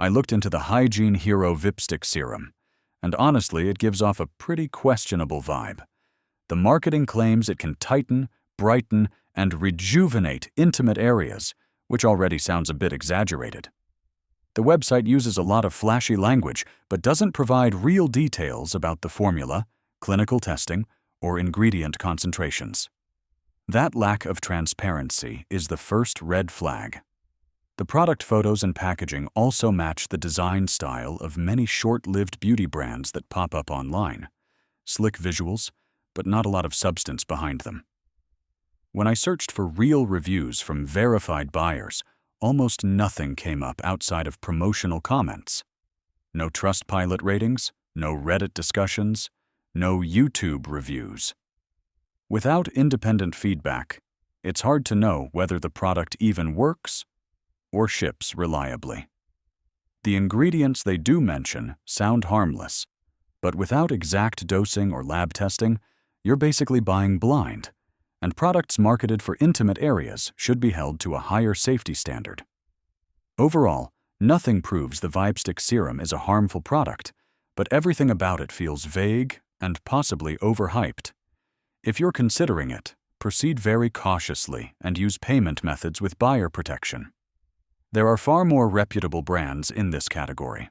I looked into the Hygiene Hero Vipstick Serum, and honestly, it gives off a pretty questionable vibe. The marketing claims it can tighten, brighten, and rejuvenate intimate areas, which already sounds a bit exaggerated. The website uses a lot of flashy language, but doesn't provide real details about the formula, clinical testing, or ingredient concentrations. That lack of transparency is the first red flag. The product photos and packaging also match the design style of many short-lived beauty brands that pop up online. Slick visuals, but not a lot of substance behind them. When I searched for real reviews from verified buyers, almost nothing came up outside of promotional comments. No Trustpilot ratings, no Reddit discussions, no YouTube reviews. Without independent feedback, it's hard to know whether the product even works or ships reliably. The ingredients they do mention sound harmless, but without exact dosing or lab testing, you're basically buying blind, and products marketed for intimate areas should be held to a higher safety standard. Overall, nothing proves the Vipstick Serum is a harmful product, but everything about it feels vague and possibly overhyped. If you're considering it, proceed very cautiously and use payment methods with buyer protection. There are far more reputable brands in this category.